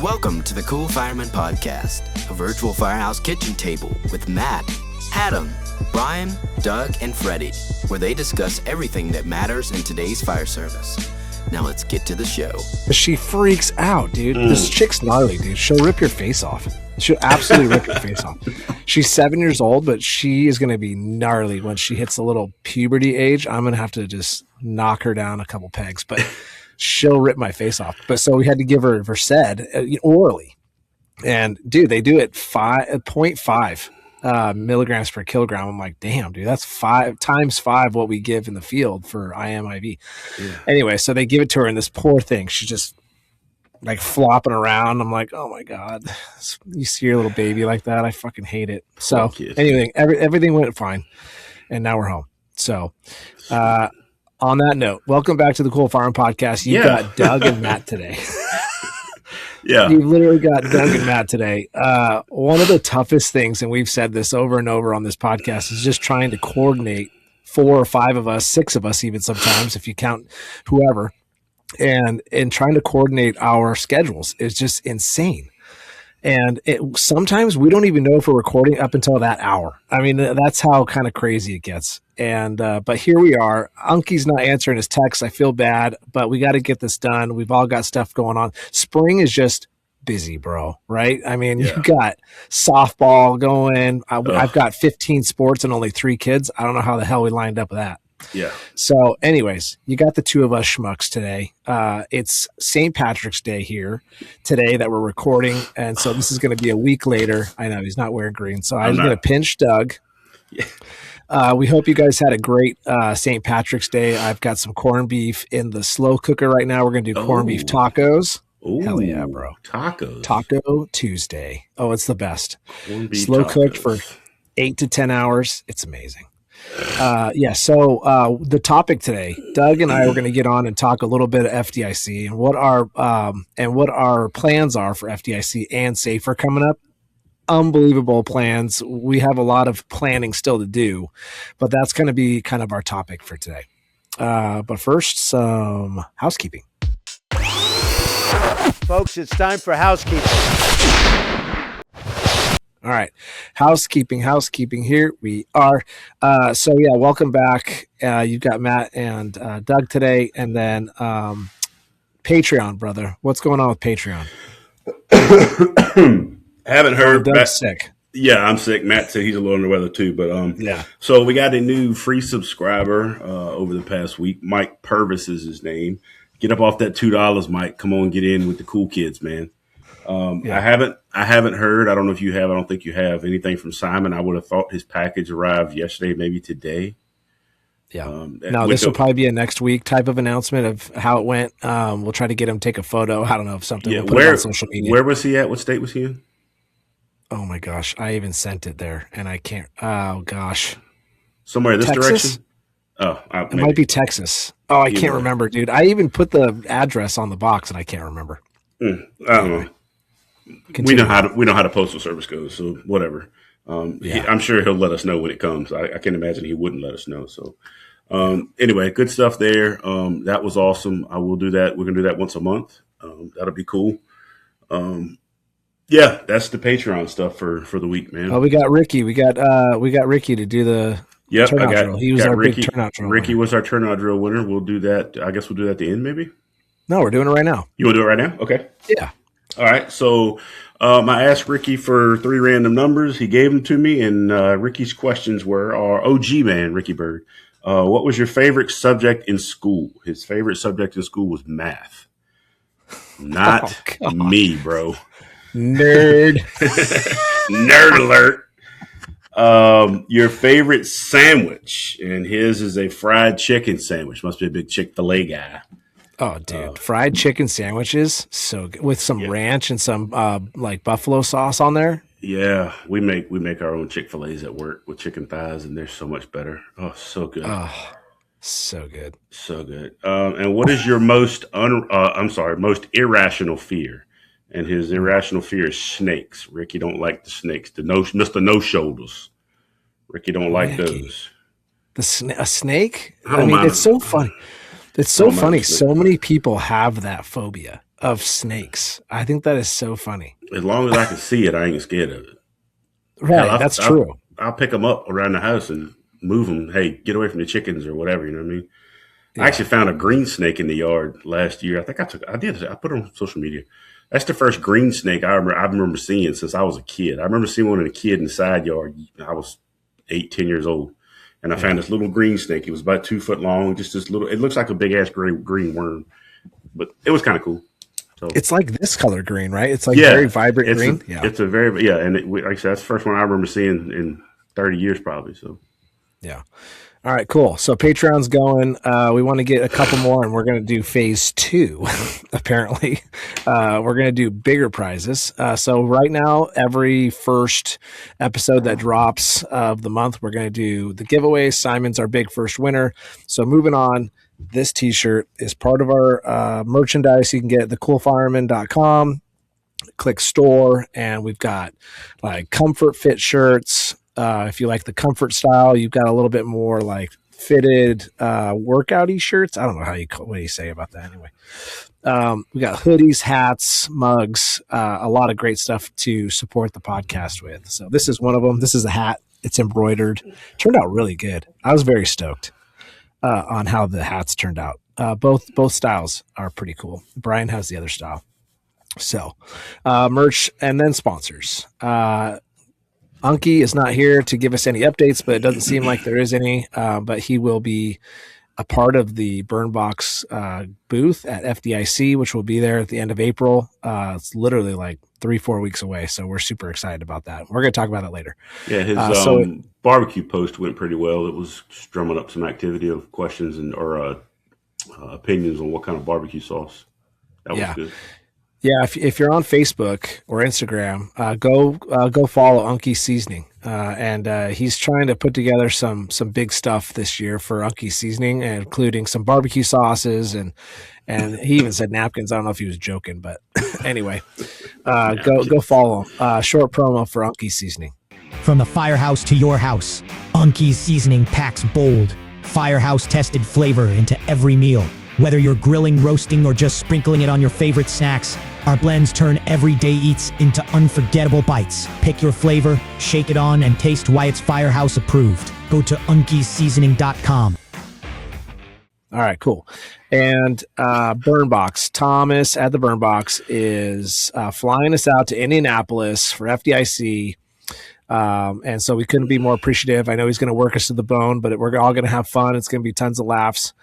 Welcome to the Cool Fireman Podcast, a virtual firehouse kitchen table with Matt, Adam, Brian, Doug, and Freddie, where they discuss everything that matters in today's fire service. Now let's get to the show. She freaks out, dude. This chick's gnarly, dude. She'll rip your face off. She'll absolutely rip your face off. She's 7 years old, but she is going to be gnarly when she hits a little puberty age. I'm going to have to just knock her down a couple pegs, but she'll rip my face off. But so we had to give her Versed orally. And, dude, they do it 0.5 milligrams per kilogram. I'm like, damn, dude, that's 5 times 5 what we give in the field for IMIV. Yeah. Anyway, so they give it to her, and this poor thing, she's just like flopping around. I'm like, oh my God, you see your little baby like that? I fucking hate it. So anyway, everything went fine, and now we're home. So on that note, welcome back to the Cool Farm Podcast. You got Doug and Matt today. Yeah, you literally got Doug and Matt today. One of the toughest things, and we've said this over and over on this podcast, is just trying to coordinate 4 or 5 of us, 6 of us even sometimes, if you count whoever, and trying to coordinate our schedules is just insane. And sometimes we don't even know if we're recording up until that hour. I mean, that's how kind of crazy it gets. And but here we are. Unky's not answering his texts. I feel bad, but we got to get this done. We've all got stuff going on. Spring is just busy, bro, right? I mean, you got softball going. I've got 15 sports and only 3 kids. I don't know how the hell we lined up with that. Yeah. So anyways, you got the 2 of us schmucks today. It's St. Patrick's Day here today that we're recording. And so this is going to be a week later. I know he's not wearing green. So I was going to pinch Doug. Yeah. We hope you guys had a great St. Patrick's Day. I've got some corned beef in the slow cooker right now. We're going to do corned beef tacos. Ooh, hell yeah, bro. Tacos. Taco Tuesday. Oh, it's the best. Slow cooked for 8 to 10 hours. It's amazing. So the topic today, Doug and I are going to get on and talk a little bit of FDIC and what our plans are for FDIC and SAFER coming up. Unbelievable plans. We have a lot of planning still to do, but that's going to be kind of our topic for today. But first, some housekeeping. Folks, it's time for housekeeping. All right. Housekeeping. Here we are. Welcome back. You've got Matt and Doug today, and then Patreon, brother. What's going on with Patreon? Haven't heard. Doug's sick. Yeah, I'm sick. Matt said he's a little under the weather too, but yeah. So we got a new free subscriber over the past week. Mike Purvis is his name. Get up off that $2, Mike. Come on, get in with the cool kids, man. I haven't heard. I don't know if you have. I don't think you have anything from Simon. I would have thought his package arrived yesterday, maybe today. Yeah. No, this will probably be a next week type of announcement of how it went. We'll try to get him to take a photo. I don't know if something. Yeah. We'll put it on social media. Where was he at? What state was he in? Oh my gosh, I even sent it there, and I can't. Oh gosh, somewhere in this Texas? direction. Oh, it might be Texas. Oh, I can't remember, dude. I even put the address on the box, and I can't remember. I don't know. We know how the postal service goes, so whatever. I'm sure he'll let us know when it comes. I can't imagine he wouldn't let us know. So anyway, good stuff there. That was awesome. I will do that. We're gonna do that once a month. That'll be cool. Yeah, that's the Patreon stuff for the week, man. Oh, we got Ricky. We got Ricky to do the turnout drill. He was our big turnout drill. Ricky was our turnout drill winner. We'll do that. I guess we'll do that at the end, maybe. No, we're doing it right now. You want to do it right now? Okay. Yeah. All right, so I asked Ricky for 3 random numbers. He gave them to me, and Ricky's questions were our OG man, Ricky Bird. What was your favorite subject in school? His favorite subject in school was math. Not me, bro. Nerd. Nerd alert. Your favorite sandwich, and his is a fried chicken sandwich. Must be a big Chick-fil-A guy. Oh, dude, fried chicken sandwiches, so good, with some ranch and some like buffalo sauce on there. Yeah, we make our own Chick-fil-A's at work with chicken thighs, and they're so much better. Oh, so good. Oh, so good. So good. And what is your most irrational fear? And his irrational fear is snakes. Ricky don't like the snakes. Mr. No Shoulders. Ricky don't like those. A snake? I mean, it's so funny. It's so funny. So many people have that phobia. of snakes. I think that is so funny. As long as I can see it, I ain't scared of it. Right, Hell, that's true. I'll pick them up around the house and move them. Hey, get away from the chickens or whatever. You know what I mean? Yeah. I actually found a green snake in the yard last year. I think I put it on social media. That's the first green snake I remember seeing since I was a kid. I remember seeing one in a kid in the side yard. I was 8-10 years old. And I found this little green snake. It was about 2 foot long, just this little, it looks like a big ass green worm, but it was kind of cool. So it's like this color green, right? It's like very vibrant green. It's a very, and like I said, that's the first one I remember seeing in 30 years probably. So, yeah. All right, cool. So Patreon's going. We want to get a couple more, and we're going to do phase 2, apparently. We're going to do bigger prizes. So right now, every first episode that drops of the month, we're going to do the giveaway. Simon's our big first winner. So moving on, this T-shirt is part of our merchandise. You can get it at thecoolfireman.com. Click store, and we've got like comfort fit shirts. If you like the comfort style, you've got a little bit more like fitted workout-y shirts. I don't know what do you say about that anyway. We got hoodies, hats, mugs, a lot of great stuff to support the podcast with. So this is one of them. This is a hat. It's embroidered. Turned out really good. I was very stoked on how the hats turned out. Both styles are pretty cool. Brian has the other style. So merch and then sponsors. Unky is not here to give us any updates, but it doesn't seem like there is any. But he will be a part of the Burn Box booth at FDIC, which will be there at the end of April. It's literally like 3-4 weeks away, so we're super excited about that. We're going to talk about it later. Yeah, his barbecue post went pretty well. It was drumming up some activity of questions or opinions on what kind of barbecue sauce. That was good. Yeah, if you're on Facebook or Instagram, go follow Unky Seasoning, and he's trying to put together some big stuff this year for Unky Seasoning, including some barbecue sauces, and he even said napkins. I don't know if he was joking, but anyway, go follow him. Short promo for Unky Seasoning. From the firehouse to your house, Unky's Seasoning packs bold, firehouse-tested flavor into every meal. Whether you're grilling, roasting, or just sprinkling it on your favorite snacks, our blends turn everyday eats into unforgettable bites. Pick your flavor, shake it on, and taste why it's Firehouse approved. Go to unkyseasoning.com. All right, cool. And Burn Box, Thomas at the Burn Box is flying us out to Indianapolis for FDIC. And so we couldn't be more appreciative. I know he's going to work us to the bone, but we're all going to have fun. It's going to be tons of laughs.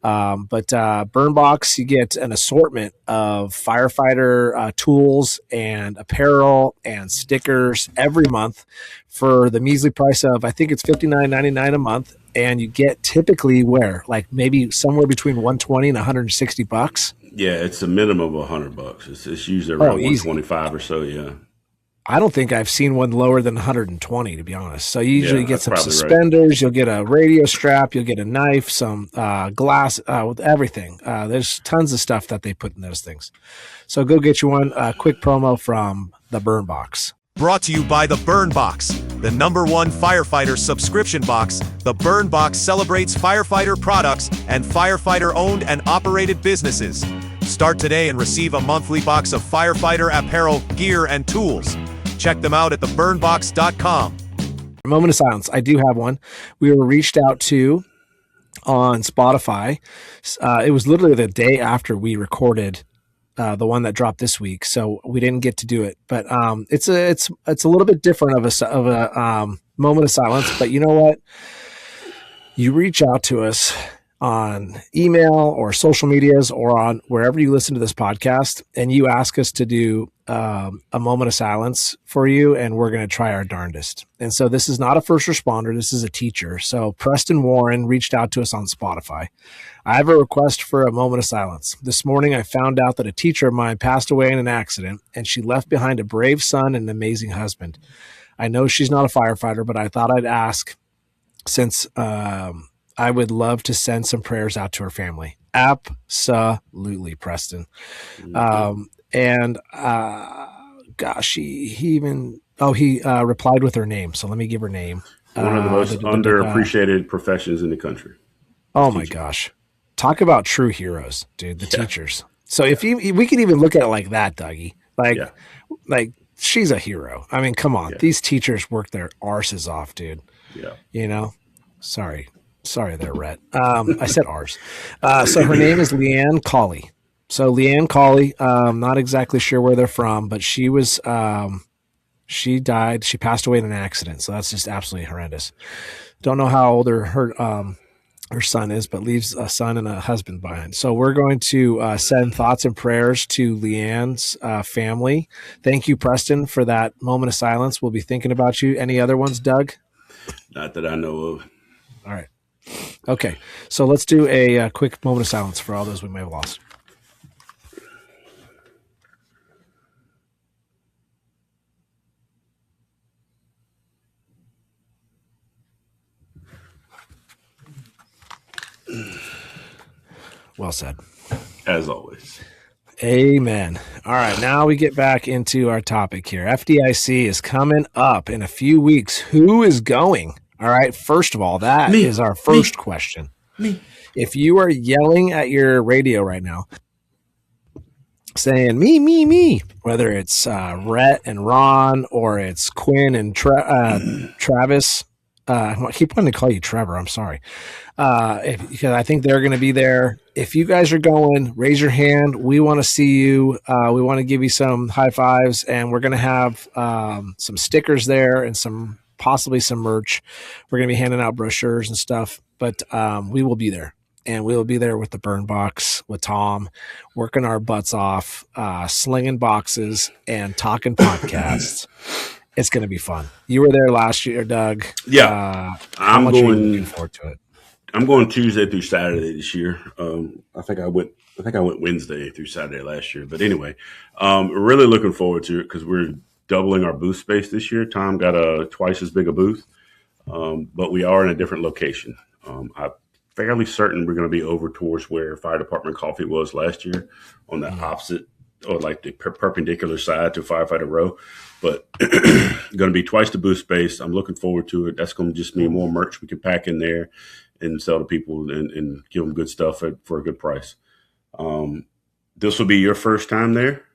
But Burn Box, you get an assortment of firefighter tools and apparel and stickers every month for the measly price of, I think it's $59.99 a month. And you get typically maybe somewhere between $120 and $160. Yeah, it's a minimum of $100. It's usually around $125 or so. Yeah. I don't think I've seen one lower than 120, to be honest. So you usually get some suspenders, right. You'll get a radio strap, you'll get a knife, some glass, with everything. There's tons of stuff that they put in those things. So go get you one. Quick promo from the Burn Box. Brought to you by the Burn Box, the #1 firefighter subscription box. The Burn Box celebrates firefighter products and firefighter-owned and operated businesses. Start today and receive a monthly box of firefighter apparel, gear, and tools. Check them out at theburnbox.com. Moment of silence. I do have one. We were reached out to on Spotify. It was literally the day after we recorded the one that dropped this week, so we didn't get to do it. But it's a little bit different of a moment of silence. But you know what? You reach out to us on email or social medias or on wherever you listen to this podcast, and you ask us to do a moment of silence for you, and we're going to try our darndest. And so this is not a first responder. This is a teacher. So Preston Warren reached out to us on Spotify. I have a request for a moment of silence. This morning, I found out that a teacher of mine passed away in an accident, and she left behind a brave son and an amazing husband. I know she's not a firefighter, but I thought I'd ask since I would love to send some prayers out to her family. Absolutely, Preston. And gosh, he replied with her name. So let me give her name. One of the most underappreciated professions in the country. Oh my gosh. Talk about true heroes, dude. The teachers. So if we could even look at it like that, Dougie, Yeah. like she's a hero. I mean, come on, Yeah. these teachers work their arses off, dude. Yeah. You know, sorry there, Rhett. I said ours. So her name is Leanne Colley. So Leanne Colley, not exactly sure where they're from, but she was, she died. She passed away in an accident. So that's just absolutely horrendous. Don't know how old her son is, but leaves a son and a husband behind. So we're going to send thoughts and prayers to Leanne's family. Thank you, Preston, for that moment of silence. We'll be thinking about you. Any other ones, Doug? Not that I know of. All right. Okay. So let's do a quick moment of silence for all those we may have lost. Well said. As always. Amen. All right, now we get back into our topic here. FDIC is coming up in a few weeks. Who is going? All right, first of all, that is our first question. If you are yelling at your radio right now, saying me, whether it's Rhett and Ron or it's Quinn and Travis, I keep wanting to call you Trevor. I'm sorry. Because I think they're going to be there. If you guys are going, raise your hand. We want to see you. We want to give you some high fives, and we're going to have some stickers there and possibly some merch. We're going to be handing out brochures and stuff, but we will be there. And we will be there with the burn box with Tom, working our butts off, slinging boxes and talking podcasts. It's going to be fun. You were there last year, Doug. Yeah, I'm looking forward to it. I'm going Tuesday through Saturday this year. I think I went Wednesday through Saturday last year. But anyway, really looking forward to it because we're doubling our booth space this year. Tom got a twice as big a booth, but we are in a different location. I'm fairly certain we're going to be over towards where Fire Department Coffee was last year on the opposite or like the perpendicular side to Firefighter Row. But going to be twice the booth space. I'm looking forward to it. That's going to just mean more merch we can pack in there and sell to people and give them good stuff for a good price. This will be your first time there?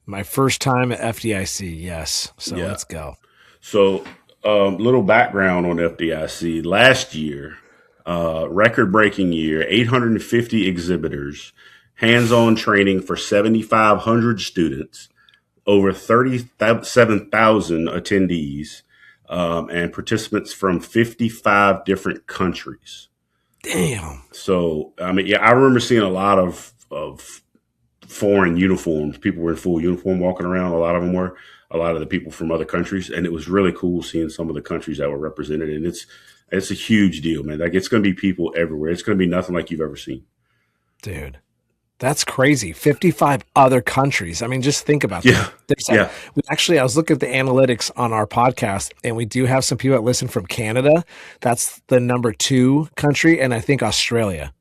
My first time at FDIC, yes. So let's go. So little background on FDIC. Last year, record-breaking year, 850 exhibitors, hands-on training for 7,500 students, over 37,000 attendees, and participants from 55 different countries. Damn. So, I mean, yeah, I remember seeing a lot of foreign uniforms. People were in full uniform walking around. A lot of them were. A lot of the people from other countries. And it was really cool seeing some of the countries that were represented. And it's a huge deal, man. Like, it's going to be people everywhere. It's going to be nothing like you've ever seen. Dude. That's crazy. 55 other countries. I mean, just think about that. I was looking at the analytics on our podcast, and we do have some people that listen from Canada. That's the number 2 country, and I think Australia.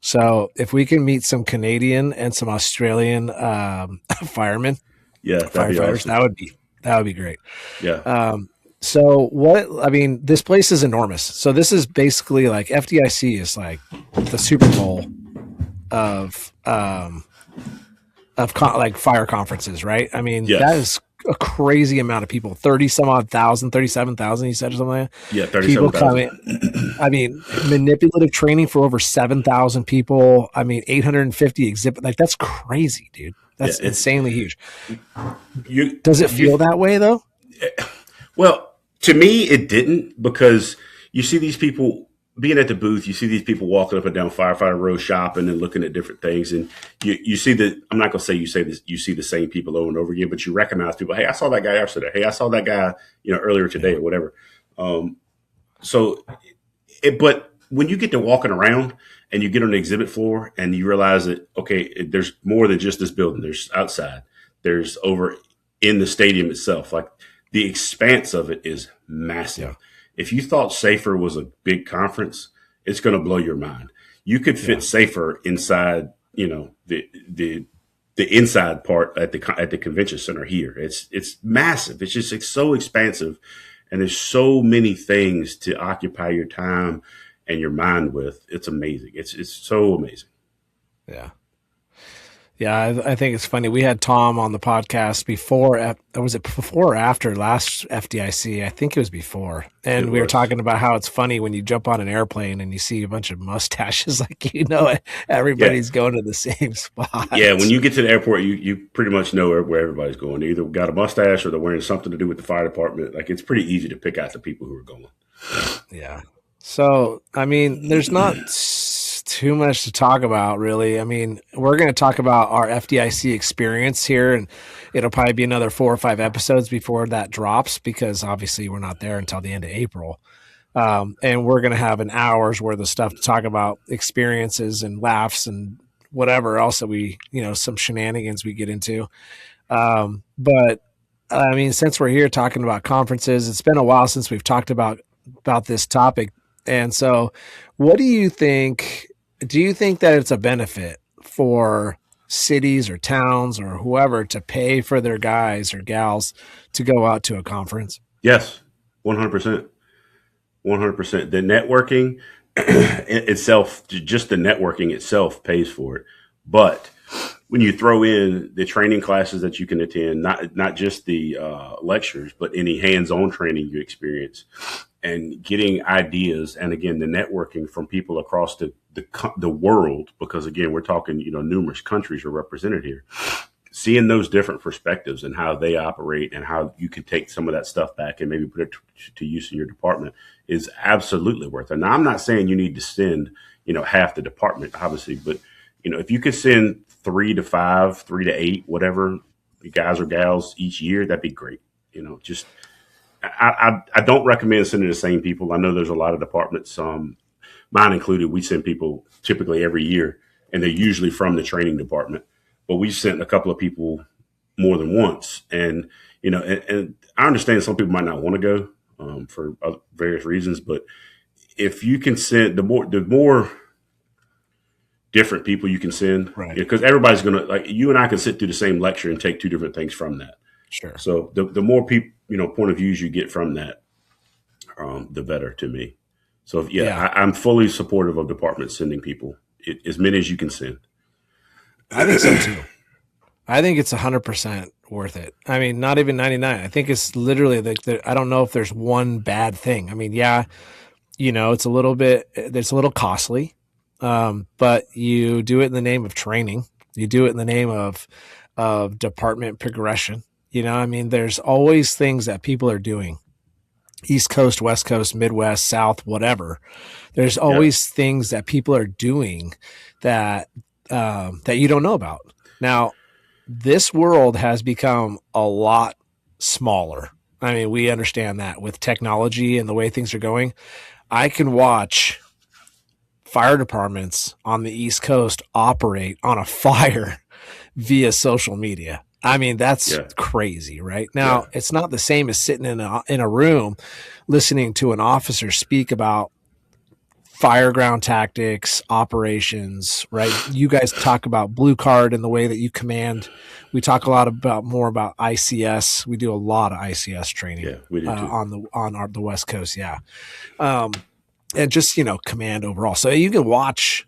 So if we can meet some Canadian and some Australian firemen, firefighters, awesome. that would be great. Yeah. So this place is enormous. So this is basically like FDIC is like the Super Bowl of fire conferences, right? I mean, that is a crazy amount of people. 37,000, you said, or something like that. Yeah, 37,000. I mean, manipulative training for over 7,000 people. I mean, 850 exhibit. Like, that's crazy, dude. That's insanely huge. Does it feel that way though? Well, to me, it didn't, because you see these people being at the booth, you see these people walking up and down Firefighter Row shopping and looking at different things. And you see that, I'm not going to say you see the same people over and over again, but you recognize people. Hey, I saw that guy yesterday. Hey, I saw that guy, earlier today or whatever. But when you get to walking around and you get on the exhibit floor and you realize that, okay, there's more than just this building. There's outside, there's over in the stadium itself. Like, the expanse of it is massive. Yeah. If you thought Safer was a big conference, it's going to blow your mind. You could fit Safer inside, the inside part at the convention center here. It's massive. It's so expansive, and there's so many things to occupy your time and your mind with. It's amazing. It's so amazing. Yeah. Yeah, I think it's funny. We had Tom on the podcast before. Was it before or after last FDIC? I think it was before. And we were talking about how it's funny when you jump on an airplane and you see a bunch of mustaches, like everybody's going to the same spot. Yeah, when you get to the airport, you pretty much know where everybody's going. They either got a mustache or they're wearing something to do with the fire department. Like, it's pretty easy to pick out the people who are going. Yeah. So, I mean, there's not too much to talk about, really. I mean, we're going to talk about our FDIC experience here, and it'll probably be another 4 or 5 episodes before that drops, because obviously we're not there until the end of April. And we're going to have an hour's worth of stuff to talk about, experiences and laughs and whatever else that we, some shenanigans we get into. But I mean, since we're here talking about conferences, it's been a while since we've talked about this topic. And so what do you think? Do you think that it's a benefit for cities or towns or whoever to pay for their guys or gals to go out to a conference? Yes, 100%. 100%. The networking itself, just the networking itself pays for it. But when you throw in the training classes that you can attend, not just the lectures, but any hands-on training you experience, and getting ideas, and again, the networking from people across the world, because again, we're talking, numerous countries are represented here. Seeing those different perspectives and how they operate and how you can take some of that stuff back and maybe put it to use in your department is absolutely worth it. Now, I'm not saying you need to send, half the department, obviously, but, if you could send 3 to 5, 3 to 8, whatever guys or gals each year, that'd be great. Just, I don't recommend sending the same people. I know there's a lot of departments, mine included, we send people typically every year, and they're usually from the training department. But we sent a couple of people more than once. And, and I understand some people might not want to go for various reasons. But if you can send the more different people you can send, right? Because everybody's going to, like, you and I can sit through the same lecture and take 2 different things from that. Sure. So the more people, point of views you get from that, the better to me. So, I'm fully supportive of departments sending people, as many as you can send. I think so too. I think it's 100% worth it. I mean, not even 99. I think it's literally I don't know if there's one bad thing. I mean, yeah, it's a little costly, but you do it in the name of training. You do it in the name of department progression. I mean, there's always things that people are doing. East Coast, West Coast, Midwest, South, whatever. There's always things that people are doing that you don't know about. Now, this world has become a lot smaller. I mean, we understand that with technology and the way things are going. I can watch fire departments on the East Coast operate on a fire via social media. I mean, that's crazy, right? Now, it's not the same as sitting in a room listening to an officer speak about fireground tactics, operations, right? You guys talk about blue card and the way that you command. We talk a lot more about ICS. We do a lot of ICS training we do too. on the West Coast. Yeah. And just, command overall. So you can watch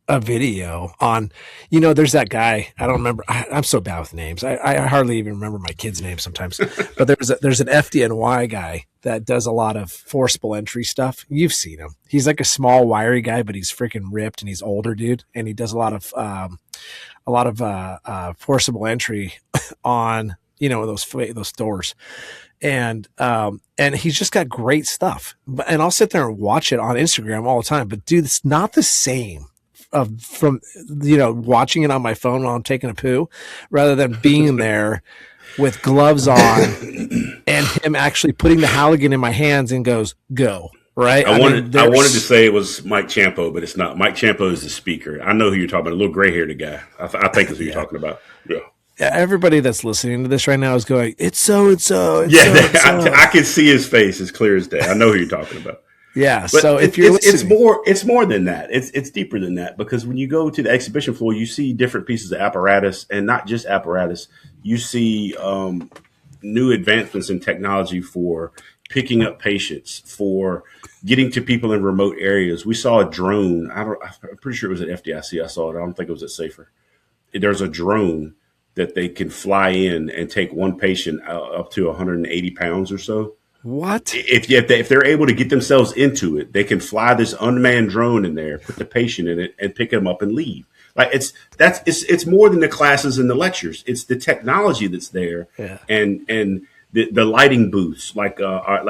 a video on, there's that guy. I don't remember. I'm so bad with names. I hardly even remember my kids' names sometimes, but there's an FDNY guy that does a lot of forcible entry stuff. You've seen him. He's like a small, wiry guy, but he's freaking ripped and he's older, dude. And he does a lot of forcible entry on, those doors. And he's just got great stuff. And I'll sit there and watch it on Instagram all the time, but dude, it's not the same from watching it on my phone while I'm taking a poo, rather than being there with gloves on and him actually putting the Halligan in my hands and goes, go. Right. I wanted to say it was Mike Champo, but it's not. Mike Champo is the speaker. I know who you're talking about. A little gray haired guy. I think that's who you're talking about. Yeah. Everybody that's listening to this right now is going, it's so and so. I can see his face as clear as day. I know who you're talking about. Yeah. But so if you're listening, it's more than that. It's deeper than that, because when you go to the exhibition floor, you see different pieces of apparatus, and not just apparatus. You see new advancements in technology for picking up patients, for getting to people in remote areas. We saw a drone. I'm pretty sure it was at FDIC. I saw it. I don't think it was at Safer. there's a drone that they can fly in and take one patient up to 180 pounds or so. What? If they're able to get themselves into it, they can fly this unmanned drone in there, put the patient in it, and pick them up and leave. Like it's more than the classes and the lectures. It's the technology that's there, and the lighting booths, like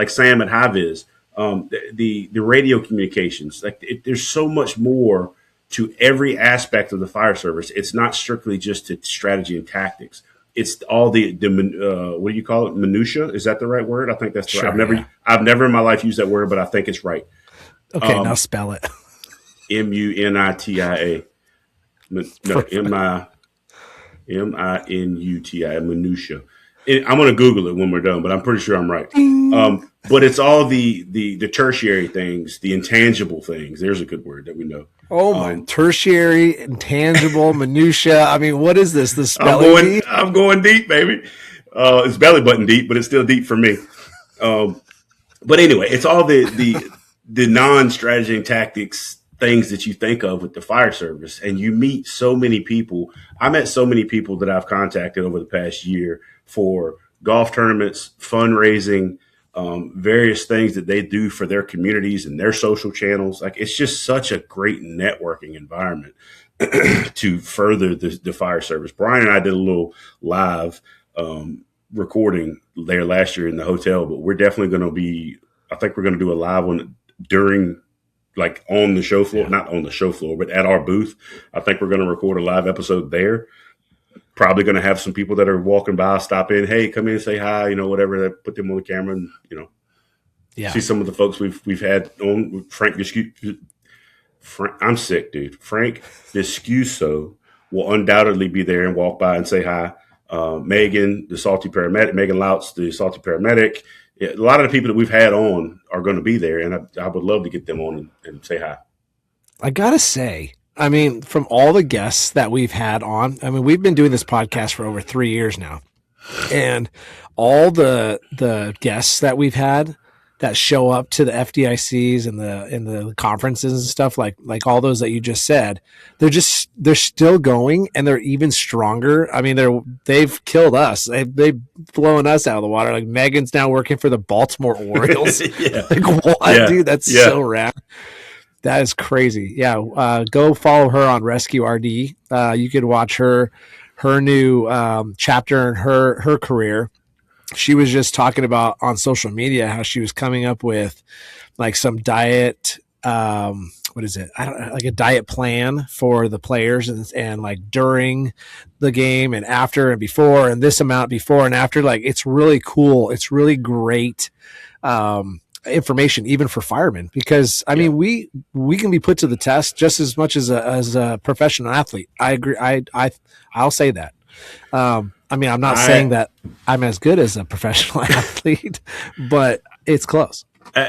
Sam at High-Vis, the radio communications. There's so much more to every aspect of the fire service. It's not strictly just to strategy and tactics. It's all the what do you call it? Minutia? Is that the right word? I think that's sure, right. I've never in my life used that word, but I think it's right. Okay, now spell it. MUNITIA. No, MINUTIA. Minutia. I'm going to Google it when we're done, but I'm pretty sure I'm right. But it's all the tertiary things, the intangible things. There's a good word that we know. Oh my! Tertiary, intangible, minutia. I mean, what is this? The spelling bee? I'm going deep, baby. It's belly button deep, but it's still deep for me. But anyway, it's all the non-strategy and tactics things that you think of with the fire service, and you meet so many people. I met so many people that I've contacted over the past year for golf tournaments, fundraising, various things that they do for their communities and their social channels. Like, it's just such a great networking environment to further the fire service. Brian and I did a little live recording there last year in the hotel, but we're definitely going to be, I think we're going to do a live one during, like, on the show floor, not on the show floor, but at our booth. I think we're going to record a live episode there. Probably going to have some people that are walking by, stop in, hey, come in, say hi, whatever, put them on the camera and, see some of the folks we've had on. I'm sick, dude. Frank Viscuso will undoubtedly be there and walk by and say hi. Megan, the salty paramedic, Megan Lautz, the salty paramedic. A lot of the people that we've had on are going to be there, and I would love to get them on and say hi. I got to say, I mean, from all the guests that we've had on, I mean, we've been doing this podcast for over 3 years now, and all the guests that we've had that show up to the FDICs and the conferences and stuff, like all those that you just said, they're still going, and they're even stronger. I mean, they've killed us. They've blown us out of the water. Like, Megan's now working for the Baltimore Orioles. Like, what, dude? That's so rad. That is crazy. Yeah. Go follow her on Rescue RD. You could watch her new chapter in her career. She was just talking about on social media how she was coming up with like some diet, what is it? Like a diet plan for the players and like during the game and after and before, and this amount before and after. Like, it's really cool. It's really great information even for firemen, because I mean, we can be put to the test just as much as a professional athlete. I agree. I'll say that. I mean, I'm not saying that I'm as good as a professional athlete, but it's close.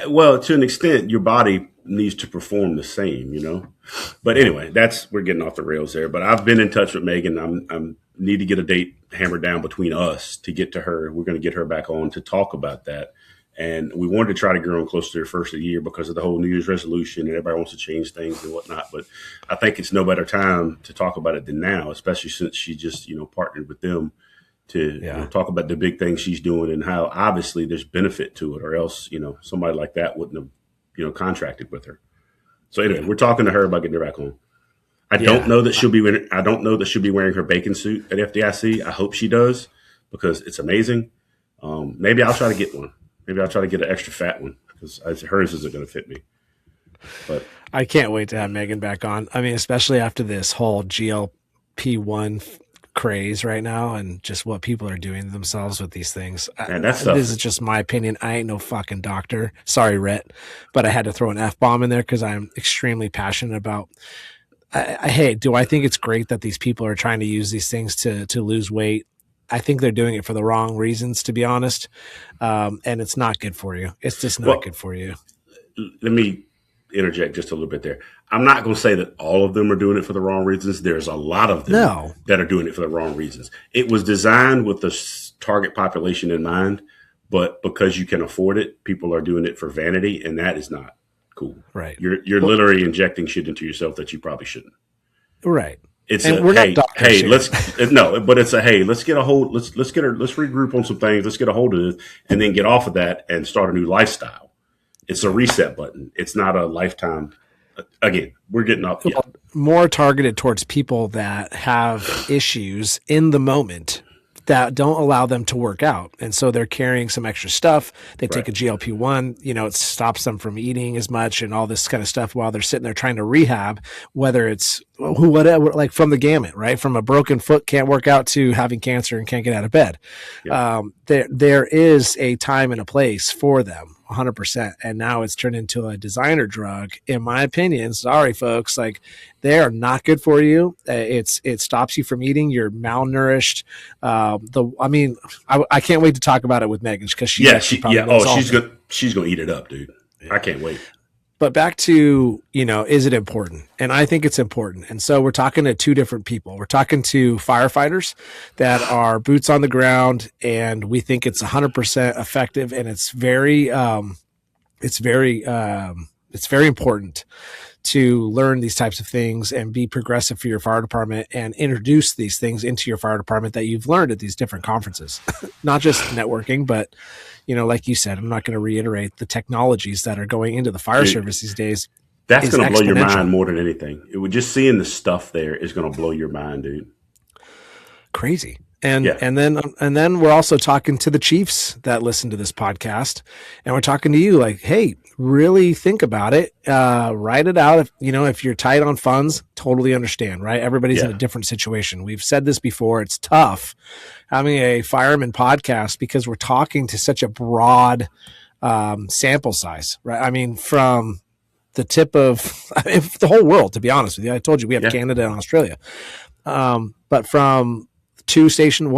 Well, to an extent, your body needs to perform the same, But anyway, we're getting off the rails there. But I've been in touch with Megan. I need to get a date hammered down between us to get to her. We're going to get her back on to talk about that. And we wanted to try to get her on close to her first of the year because of the whole New Year's resolution and everybody wants to change things and whatnot. But I think it's no better time to talk about it than now, especially since she just, partnered with them to talk about the big things she's doing and how obviously there's benefit to it, or else, somebody like that wouldn't have, contracted with her. So anyway, we're talking to her about getting her back on. I don't know that she'll be wearing her bacon suit at FDIC. I hope she does, because it's amazing. Maybe I'll try to get one. Maybe I'll try to get an extra fat one, because hers isn't going to fit me. But I can't wait to have Megan back on. I mean, especially after this whole GLP-1 craze right now and just what people are doing to themselves with these things. This is just my opinion. I ain't no fucking doctor. Sorry, Rhett, but I had to throw an F-bomb in there because I'm extremely passionate about. Hey, do I think it's great that these people are trying to use these things to lose weight? I think they're doing it for the wrong reasons, to be honest. And it's not good for you. It's just not good for you. Let me interject just a little bit there. I'm not going to say that all of them are doing it for the wrong reasons. There's a lot of them that are doing it for the wrong reasons. It was designed with the target population in mind, but because you can afford it, people are doing it for vanity, and that is not cool. Right. You're literally injecting shit into yourself that you probably shouldn't. Right. It's and a we're hey, not doctors hey, here. let's get a hold. Let's regroup on some things. Let's get a hold of this, and then get off of that and start a new lifestyle. It's a reset button. It's not a lifetime. Again, we're getting up. Yeah. More targeted towards people that have issues in the moment that don't allow them to work out. And so they're carrying some extra stuff. They take a GLP-1, it stops them from eating as much and all this kind of stuff while they're sitting there trying to rehab, whether it's whatever, like from the gamut, right? From a broken foot, can't work out, to having cancer and can't get out of bed. Yeah. There is a time and a place for them. 100%. And now it's turned into a designer drug, in my opinion. Sorry, folks. Like, they are not good for you. It stops you from eating. You're malnourished. I can't wait to talk about it with Megan, because she's gonna eat it up, dude. Yeah. I can't wait. But back to, is it important? And I think it's important. And so we're talking to two different people. We're talking to firefighters that are boots on the ground, and we think it's 100% effective. And it's very important to learn these types of things and be progressive for your fire department and introduce these things into your fire department that you've learned at these different conferences, not just networking, but like you said, I'm not going to reiterate the technologies that are going into the fire service these days. That's going to blow your mind more than anything. It would just seeing the stuff there is going to blow your mind, dude. Crazy. And then we're also talking to the chiefs that listen to this podcast, and we're talking to you like, hey, really think about it, write it out. If you're tight on funds, totally understand, right? Everybody's in a different situation. We've said this before. It's tough having a fireman podcast because we're talking to such a broad sample size, right? I mean, from the tip of the whole world, to be honest with you. I told you we have Canada and Australia, but from two station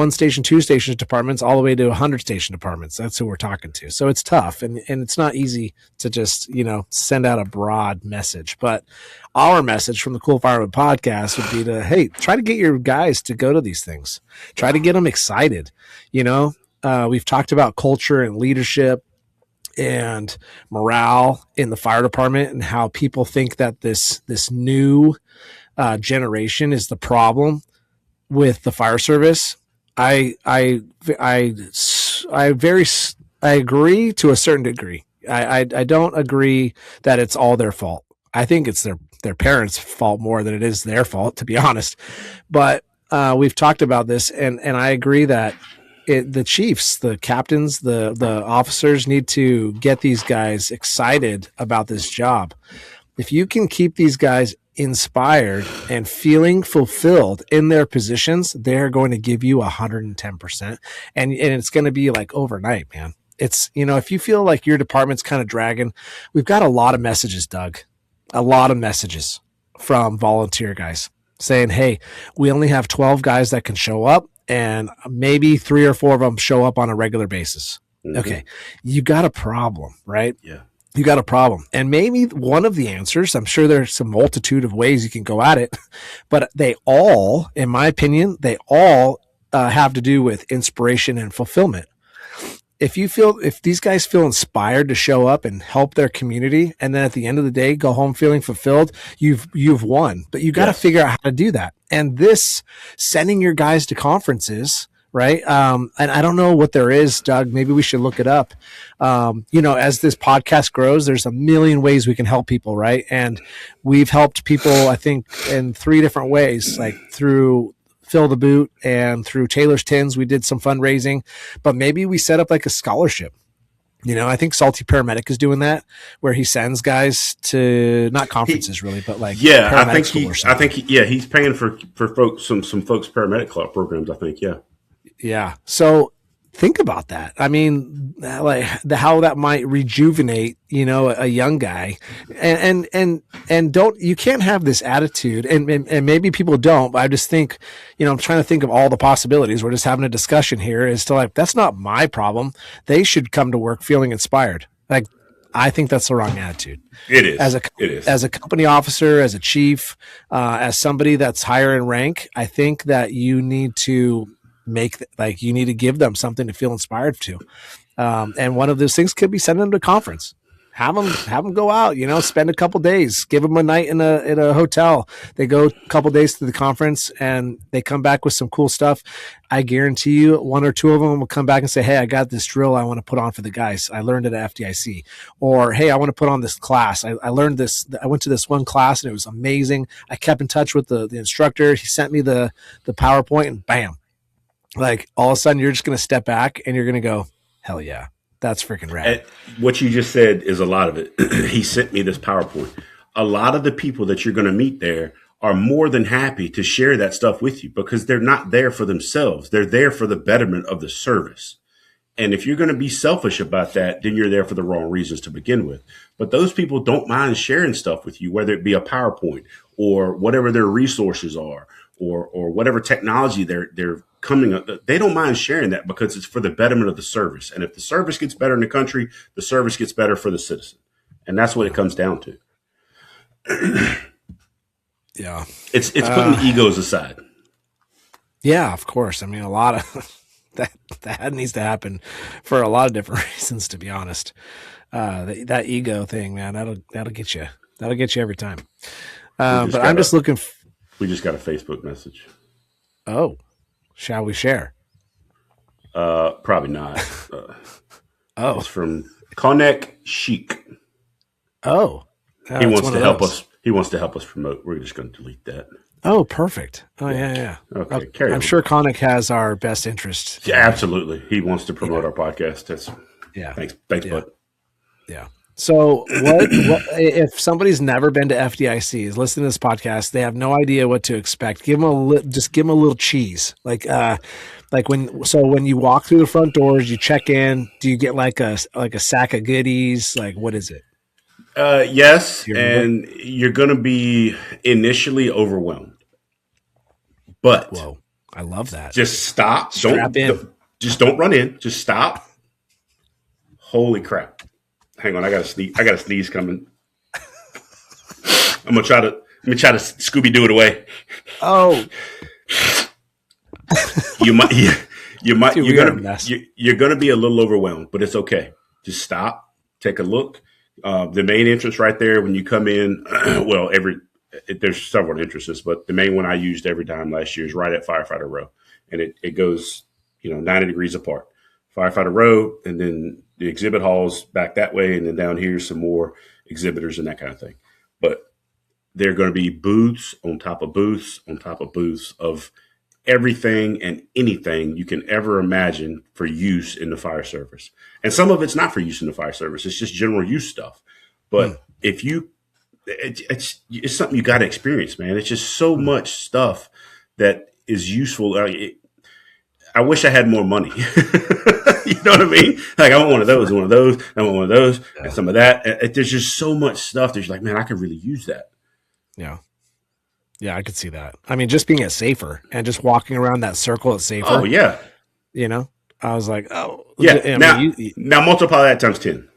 departments all the way to 100 station departments. That's who we're talking to. So it's tough, and it's not easy to just, send out a broad message. But our message from the Cool Fireman podcast would be to, hey, try to get your guys to go to these things. Try to get them excited. We've talked about culture and leadership and morale in the fire department, and how people think that this new generation is the problem with the fire service. I agree to a certain degree. I don't agree that it's all their fault. I think it's their parents' fault more than it is their fault, to be honest. But we've talked about this, and I agree that the chiefs, the captains, the officers need to get these guys excited about this job. If you can keep these guys inspired and feeling fulfilled in their positions, they're going to give you 110%. And it's going to be like overnight, man. It's, if you feel like your department's kind of dragging, we've got a lot of messages, Doug, a lot of messages from volunteer guys saying, hey, we only have 12 guys that can show up, and maybe 3 or 4 of them show up on a regular basis. Mm-hmm. Okay. You got a problem, right? Yeah. You got a problem. And maybe one of the answers, I'm sure there's a multitude of ways you can go at it, but they all, in my opinion, have to do with inspiration and fulfillment. If these guys feel inspired to show up and help their community, and then at the end of the day, go home feeling fulfilled, you've won. But you got to figure out how to do that. And this, sending your guys to conferences, right? And I don't know what there is, Doug. Maybe we should look it up. As this podcast grows, there's a million ways we can help people, right? And we've helped people, I think, in 3 different ways, like through Fill the Boot and through Taylor's Tins. We did some fundraising, but maybe we set up like a scholarship. I think Salty Paramedic is doing that, where he sends guys to not conferences really, but like I think he's paying for folks some folks paramedic club programs. I think Yeah. So think about that. I mean, like how that might rejuvenate, a young guy, and you can't have this attitude, and maybe people don't, but I just think, I'm trying to think of all the possibilities. We're just having a discussion here as to like, that's not my problem. They should come to work feeling inspired. Like, I think that's the wrong attitude. It is. As a company officer, as a chief, as somebody that's higher in rank, I think that you need to you need to give them something to feel inspired to. And one of those things could be sending them to a conference. Have them go out, spend a couple days, give them a night in a hotel. They go a couple days to the conference and they come back with some cool stuff. I guarantee you one or two of them will come back and say, hey, I got this drill I want to put on for the guys. I learned it at FDIC. Or, hey, I want to put on this class. I learned this. I went to this one class and it was amazing. I kept in touch with the instructor. He sent me the PowerPoint and bam. Like all of a sudden you're just going to step back and you're going to go, hell yeah. That's freaking rad. And what you just said is a lot of it. He sent me this PowerPoint. A lot of the people that you're going to meet there are more than happy to share that stuff with you because they're not there for themselves. They're there for the betterment of the service. And if you're going to be selfish about that, then you're there for the wrong reasons to begin with. But those people don't mind sharing stuff with you, whether it be a PowerPoint or whatever their resources are or whatever technology they're coming up. They don't mind sharing that because it's for the betterment of the service. And if the service gets better in the country, the service gets better for the citizen. And that's what it comes down to. Yeah. It's putting egos aside. Yeah, of course. I mean, a lot of that needs to happen for a lot of different reasons, to be honest. That ego thing, man, that'll get you. That'll get you every time. But I'm just looking. We just got a Facebook message. Oh, shall we share? Probably not. It's from Konek Chic. Oh, he wants to help us. He wants to help us promote. We're just going to delete that. Oh, perfect. Oh, yeah. Okay, I'm sure Konek has our best interest. Yeah, absolutely. He wants to promote our podcast. Thanks, bud. Yeah. So what if somebody's never been to FDIC, is listening to this podcast, they have no idea what to expect. Give them a little cheese. Like when you walk through the front doors, you check in, do you get like a sack of goodies? Like, what is it? Yes, and you're going to be initially overwhelmed. But whoa, I love that. Just stop. Just don't run in. Just stop. Holy crap. Hang on, I got a sneeze coming. I'm gonna try to Scooby Doo it away. Oh, you're gonna be a little overwhelmed, but it's okay. Just stop, take a look. The main entrance right there when you come in. Well, there's several entrances, but the main one I used every time last year is right at Firefighter Row, and it goes 90 degrees apart. Firefighter Row, and then the exhibit halls back that way, and then down here some more exhibitors and that kind of thing. But there are going to be booths on top of booths on top of booths of everything and anything you can ever imagine for use in the fire service. And some of it's not for use in the fire service. It's just general use stuff. But if it's something you got to experience, man. It's just so much stuff that is useful. I wish I had more money. You know what I mean? Like I want one of those, I want one of those, and some of that. There's just so much stuff that you're like, man, I could really use that. Yeah. Yeah, I could see that. I mean, just being at Safer and just walking around that circle at Safer. Oh, yeah. I was like, oh. Yeah. Now multiply that times 10.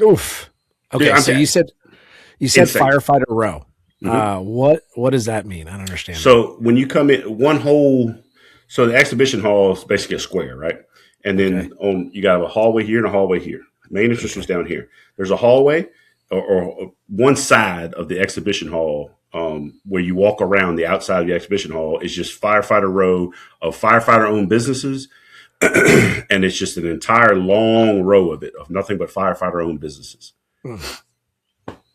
Oof. Okay, Dude, so you said insane. Firefighter Row. Mm-hmm. What does that mean? I don't understand. So when you come in, so the exhibition hall is basically a square, right? And then you got a hallway here and a hallway here. Main entrance was down here. There's a hallway or one side of the exhibition hall where you walk around the outside of the exhibition hall is just Firefighter Row of firefighter-owned businesses. And it's just an entire long row of it, of nothing but firefighter-owned businesses.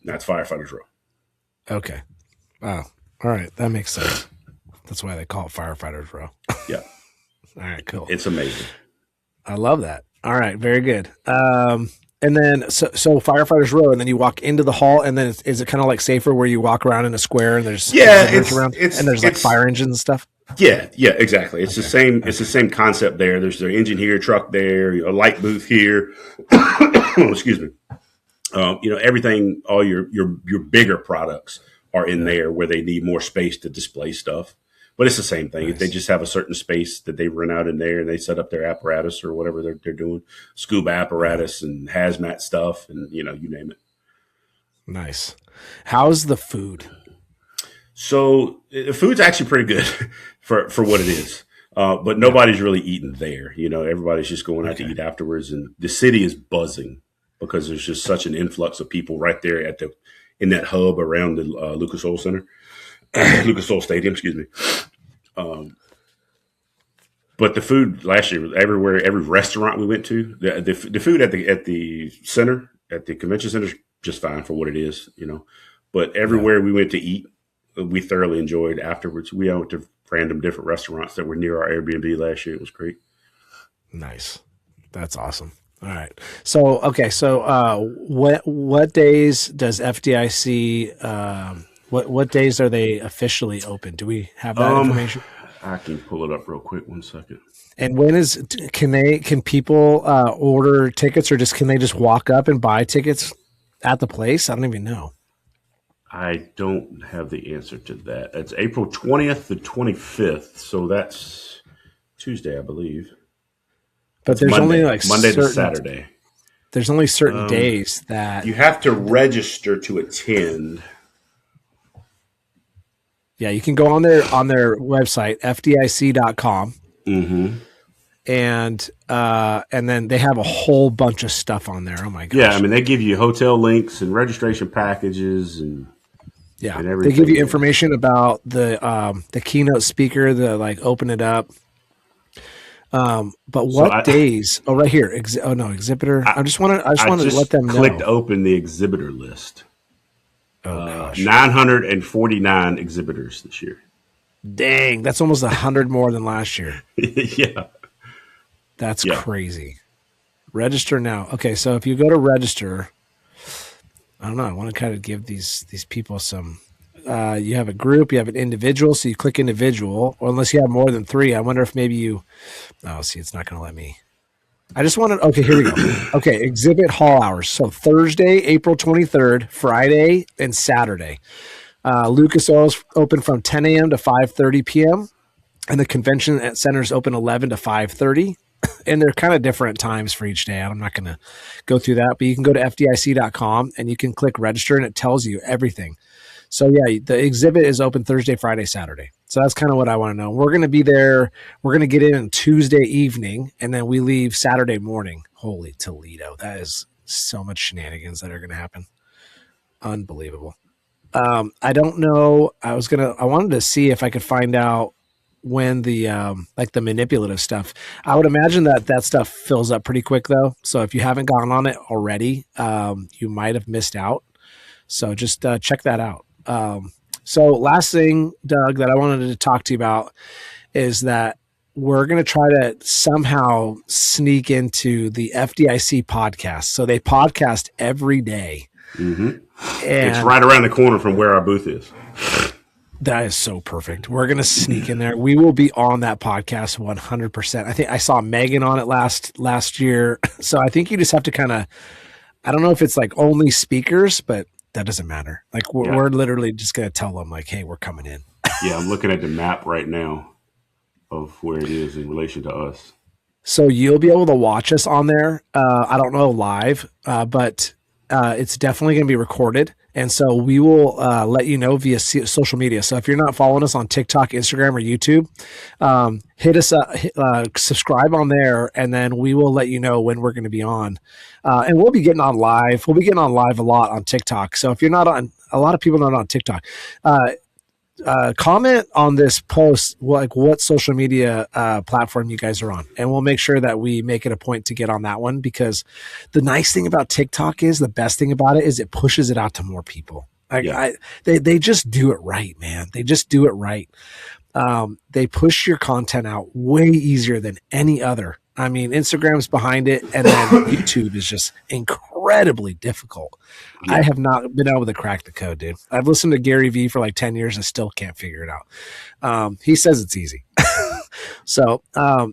That's Firefighters Row. Okay. Wow. All right. That makes sense. That's why they call it Firefighters Row. Yeah. All right, cool. It's amazing. I love that. All right, very good. And then so Firefighters Row, and then you walk into the hall, and then is it kind of like Safer where you walk around in a square and there's around, and there's like fire engines and stuff? Yeah, exactly. It's the same. It's the same concept there. There's the engine here, truck there, a light booth here. Excuse me. Everything, all your bigger products are in there where they need more space to display stuff. But it's the same thing. Nice. They just have a certain space that they rent out in there, and they set up their apparatus or whatever they're doing, scuba apparatus and hazmat stuff, and you name it. Nice. How's the food? So the food's actually pretty good for what it is. But nobody's really eating there. Everybody's just going out to eat afterwards, and the city is buzzing because there's just such an influx of people right there in that hub around the Lucas Oil Center, Lucas Oil Stadium, excuse me. But the food last year was everywhere. Every restaurant we went to, the food at the center, at the convention center, is just fine for what it is, But everywhere we went to eat, we thoroughly enjoyed afterwards. We went to random different restaurants that were near our Airbnb last year. It was great. Nice. That's awesome. All right. So, okay. So, what days does FDIC, what days are they officially open? Do we have that information? I can pull it up real quick. 1 second. And can people order tickets, or can they just walk up and buy tickets at the place? I don't even know. I don't have the answer to that. It's April 20th to 25th. So that's Tuesday, I believe. But there's Monday, only Monday to Saturday. There's only certain days that you have to register to attend. Yeah, you can go on their website, FDIC.com. Mm-hmm. And then they have a whole bunch of stuff on there. Oh my gosh. Yeah, I mean, they give you hotel links and registration packages and everything. They give you information about the keynote speaker, open it up. But what days? Oh, right here. Exhibitor. I just wanted to let them know. Clicked open the exhibitor list. Oh gosh. 949 exhibitors this year. Dang, that's almost 100 more than last year. Yeah. That's crazy. Register now. Okay, so if you go to register, I don't know. I want to kind of give these people some. You have a group, you have an individual, so you click individual, or unless you have more than 3. I wonder if maybe you. Oh, see, it's not going to let me. I just wanted. Okay, here we go. Okay, exhibit hall hours. So Thursday, April 23rd, Friday, and Saturday. Lucas Oil's open from 10 a.m. to 5:30 p.m. and the convention center is open 11 to 5:30. And they're kind of different times for each day. I'm not going to go through that, but you can go to FDIC.com and you can click register and it tells you everything. So yeah, the exhibit is open Thursday, Friday, Saturday. So that's kind of what I want to know. We're going to be there. We're going to get in on Tuesday evening and then we leave Saturday morning. Holy Toledo. That is so much shenanigans that are going to happen. Unbelievable. I don't know. I wanted to see if I could find out when the the manipulative stuff. I would imagine that stuff fills up pretty quick though. So if you haven't gone on it already, you might have missed out. So just check that out. So last thing, Doug, that I wanted to talk to you about is that we're going to try to somehow sneak into the FDIC podcast. So they podcast every day. Mm-hmm. And it's right around the corner from where our booth is. That is so perfect. We're going to sneak in there. We will be on that podcast 100%. I think I saw Megan on it last year. So I think you just have to kind of, I don't know if it's like only speakers, but that doesn't matter. Like we're literally just going to tell them like, hey, we're coming in. Yeah, I'm looking at the map right now of where it is in relation to us. So you'll be able to watch us on there. I don't know live, but it's definitely going to be recorded. And so we will let you know via social media. So if you're not following us on TikTok, Instagram, or YouTube, hit us up, subscribe on there, and then we will let you know when we're going to be on. And we'll be getting on live. We'll be getting on live a lot on TikTok. So if you're not on, a lot of people are not on TikTok. Comment on this post, like what social media platform you guys are on, and we'll make sure that we make it a point to get on that one, because the nice thing about TikTok is, the best thing about it is it pushes it out to more people. They just do it right, man. They just do it right. They push your content out way easier than any other. I mean, Instagram's behind it, and then YouTube is just incredibly difficult. Yeah. I have not been able to crack the code, dude. I've listened to Gary Vee for like 10 years and still can't figure it out. He says it's easy. So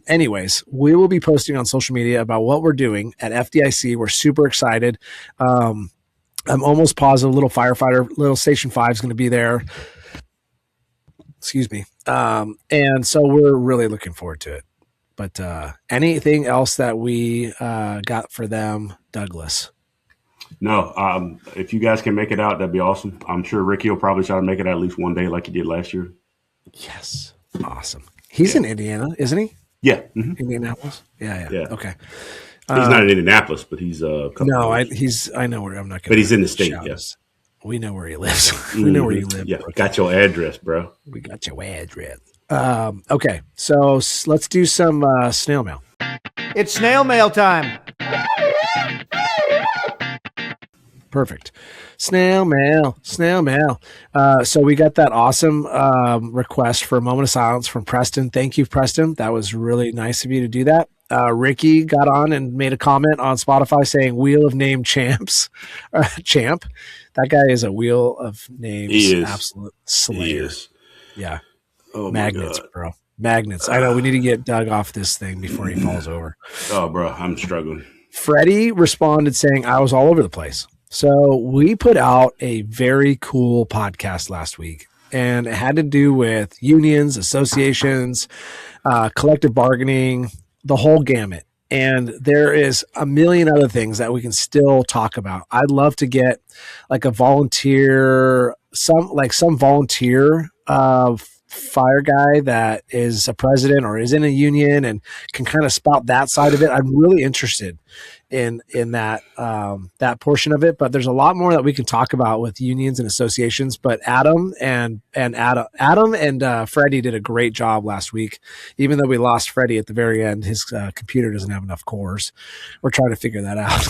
anyways, we will be posting on social media about what we're doing at FDIC. We're super excited. I'm almost positive little Station 5 is going to be there. Excuse me. And so we're really looking forward to it. But anything else that we got for them, Douglas? No. If you guys can make it out, that'd be awesome. I'm sure Ricky will probably try to make it out at least one day like he did last year. Yes. Awesome. He's in Indiana, isn't he? Yeah. Mm-hmm. Indianapolis? Yeah. Okay. He's not in Indianapolis, but he's a couple. No, I know where. I'm not going. But he's in the state. Yes, we know where he lives. We know where you live. Yeah, got your address, bro. We got your address. Okay, so let's do some snail mail. It's snail mail time. Perfect. Snail mail. So we got that awesome request for a moment of silence from Preston. Thank you, Preston. That was really nice of you to do that. Ricky got on and made a comment on Spotify saying Wheel of Name champ. That guy is a Wheel of Names. He is. Absolute slayer. He is. Yeah. Oh, magnets, bro. Magnets. I know we need to get Doug off this thing before he falls over. Oh, bro, I'm struggling. Freddie responded saying I was all over the place. So we put out a very cool podcast last week, and it had to do with unions, associations, collective bargaining, the whole gamut. And there is a million other things that we can still talk about. I'd love to get like a volunteer, some volunteer fire guy that is a president or is in a union and can kind of spout that side of it. I'm really interested in that that portion of it, but there's a lot more that we can talk about with unions and associations. But Adam and Freddie did a great job last week. Even though we lost Freddie at the very end, his computer doesn't have enough cores. We're trying to figure that out.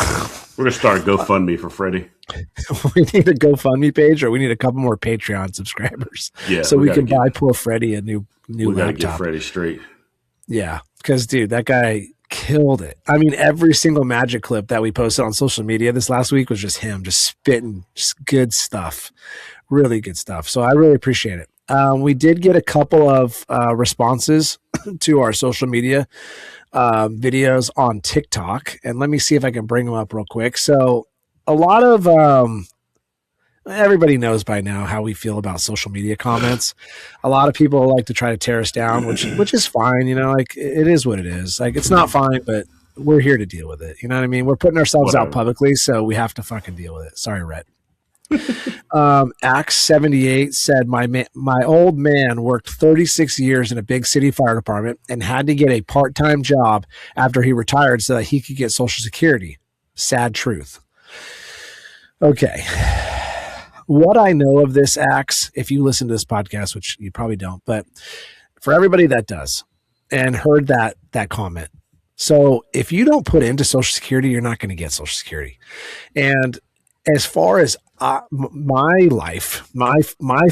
We're gonna start GoFundMe for Freddie. We need a GoFundMe page, or we need a couple more Patreon subscribers. Yeah, so we can buy poor Freddie a new we gotta laptop. get Freddie straight. Yeah, because dude, that guy killed it. I mean, every single magic clip that we posted on social media this last week was just him, just spitting, just good stuff, really good stuff. So I really appreciate it. We did get a couple of responses to our social media videos on TikTok, and let me see if I can bring them up real quick. So a lot of everybody knows by now how we feel about social media comments. A lot of people like to try to tear us down, which is fine. You know, like it is what it is. Like it's not fine, but we're here to deal with it. You know what I mean? We're putting ourselves out publicly, so we have to fucking deal with it. Sorry, Rhett. Axe 78 said, my old man worked 36 years in a big city fire department and had to get a part-time job after he retired so that he could get Social Security. Sad truth. Okay. What I know of this, Axe, if you listen to this podcast, which you probably don't, but for everybody that does and heard that comment. So if you don't put into Social Security, you're not going to get Social Security. And as far as my life, my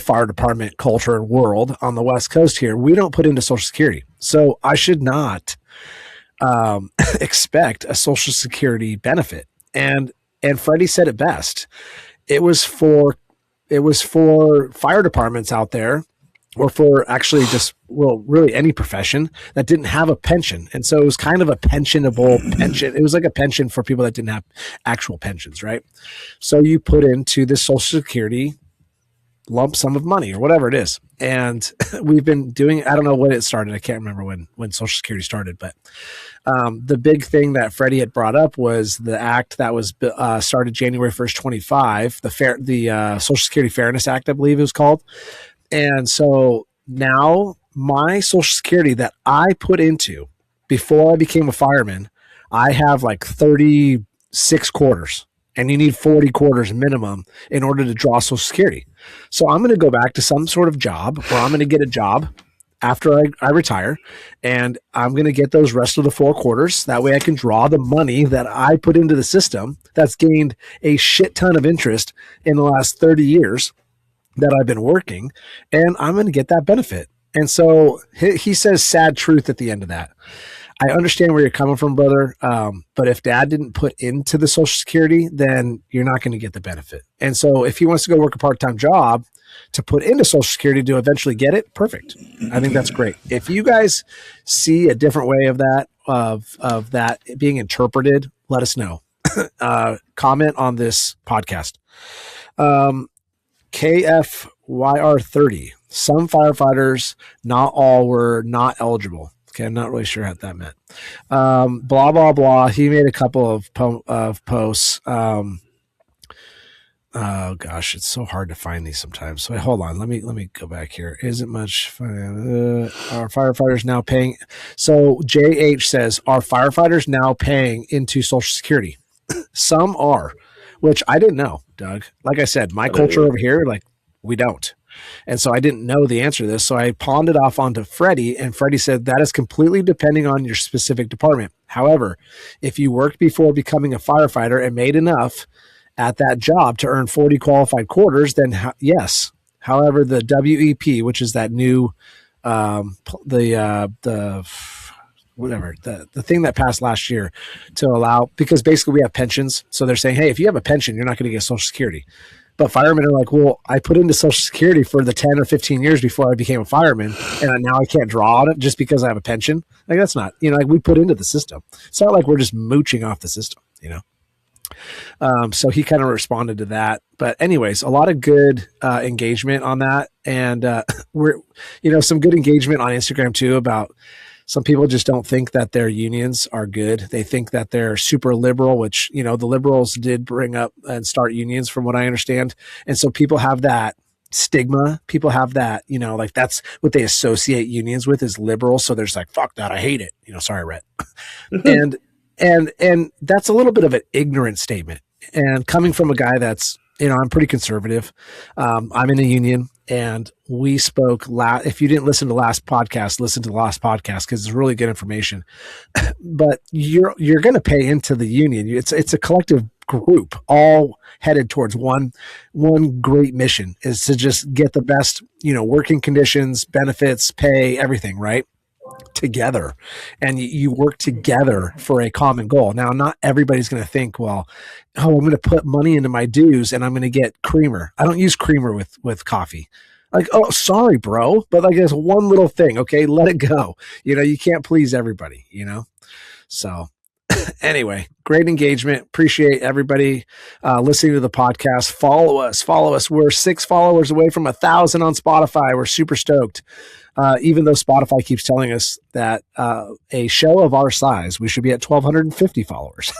fire department culture and world on the West Coast here, we don't put into Social Security. So I should not expect a Social Security benefit. And Freddie said it best. It was for fire departments out there, or for actually just, well, really any profession that didn't have a pension. And so it was kind of a pensionable pension. It was like a pension for people that didn't have actual pensions, right? So you put into this Social Security lump sum of money or whatever it is. And we've been doing, I don't know when it started. I can't remember when Social Security started, but the big thing that Freddie had brought up was the act that was started January 1st, 25, the Social Security Fairness Act, I believe it was called. And so now my Social Security that I put into before I became a fireman, I have like 36 quarters, and you need 40 quarters minimum in order to draw Social Security. So I'm going to go back to some sort of job, or I'm going to get a job after I retire, and I'm going to get those rest of the 4 quarters. That way I can draw the money that I put into the system that's gained a shit ton of interest in the last 30 years that I've been working, and I'm going to get that benefit. And so he says sad truth at the end of that. I understand where you're coming from, brother. But if dad didn't put into the Social Security, then you're not going to get the benefit. And so if he wants to go work a part-time job to put into Social Security to eventually get it, perfect. I think that's great. If you guys see a different way of that being interpreted, let us know. Comment on this podcast. KFYR30. Some firefighters, not all, were not eligible. Okay, I'm not really sure what that meant. Blah, blah, blah. He made a couple of posts. Oh gosh, it's so hard to find these sometimes. So hold on, let me go back here. Isn't much fun. Are firefighters now paying? So JH says, are firefighters now paying into Social Security? Some are, which I didn't know, Doug. Like I said, my culture over here, like we don't. And so I didn't know the answer to this. So I pawned it off onto Freddie, and Freddie said that is completely depending on your specific department. However, if you worked before becoming a firefighter and made enough at that job to earn 40 qualified quarters, then yes. However, the WEP, which is that new, the thing that passed last year to allow, because basically we have pensions. So they're saying, hey, if you have a pension, you're not going to get Social Security. But firemen are like, well, I put into Social Security for the 10 or 15 years before I became a fireman, and now I can't draw on it just because I have a pension. Like, that's not, like we put into the system. It's not like we're just mooching off the system, So he kind of responded to that. But anyways, a lot of good engagement on that. And we're, some good engagement on Instagram too about some people just don't think that their unions are good. They think that they're super liberal, which, the liberals did bring up and start unions from what I understand. And so people have that stigma. People have that, like that's what they associate unions with is liberal. So there's like, fuck that. I hate it. Sorry, Rhett. And that's a little bit of an ignorant statement. And coming from a guy that's, I'm pretty conservative. I'm in a union, and we spoke if you didn't listen to the last podcast, listen to the last podcast because it's really good information. But you're going to pay into the union. It's a collective group, all headed towards one great mission, is to just get the best, working conditions, benefits, pay, everything, right? Together, and you work together for a common goal. Now, not everybody's going to think, well, I'm going to put money into my dues and I'm going to get creamer. I don't use creamer with coffee. Like, oh, sorry, bro. But like, there's one little thing. Okay. Let it go. You can't please everybody, So anyway, great engagement. Appreciate everybody listening to the podcast. Follow us. We're 6 followers away from 1,000 on Spotify. We're super stoked. Even though Spotify keeps telling us that a show of our size, we should be at 1,250 followers.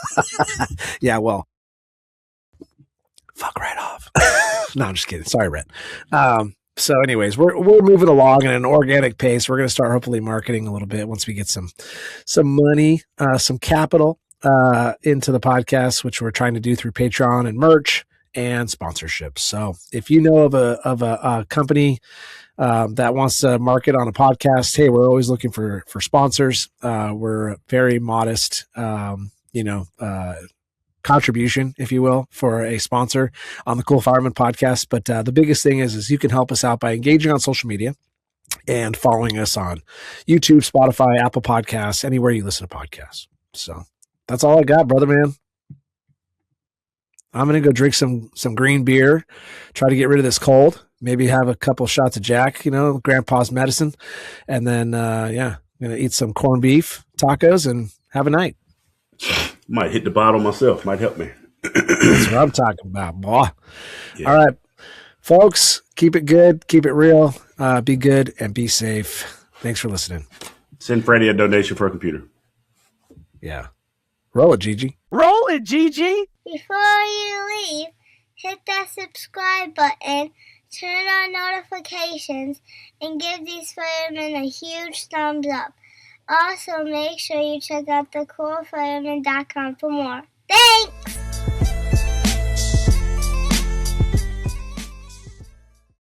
Yeah, well, fuck right off. No, I'm just kidding. Sorry, Rhett. So anyways, we're moving along at an organic pace. We're going to start hopefully marketing a little bit once we get some money, some capital into the podcast, which we're trying to do through Patreon and merch and sponsorships. So if you know of a company that wants to market on a podcast, hey, we're always looking for sponsors. We're very modest, contribution, if you will, for a sponsor on the Cool Fireman podcast. But the biggest thing is you can help us out by engaging on social media and following us on YouTube, Spotify, Apple Podcasts, anywhere you listen to podcasts. So that's all I got, brother, man. I'm going to go drink some green beer, try to get rid of this cold, maybe have a couple shots of Jack, grandpa's medicine. And then, I'm going to eat some corned beef, tacos, and have a night. Might hit the bottle myself. Might help me. That's what I'm talking about, boy. Yeah. All right, folks, keep it good, keep it real, be good, and be safe. Thanks for listening. Send Freddie a donation for a computer. Yeah. Roll it, Gigi. Roll it, Gigi. Before you leave, hit that subscribe button, turn on notifications, and give these firemen a huge thumbs up. Also, make sure you check out thecoolfireman.com for more. Thanks!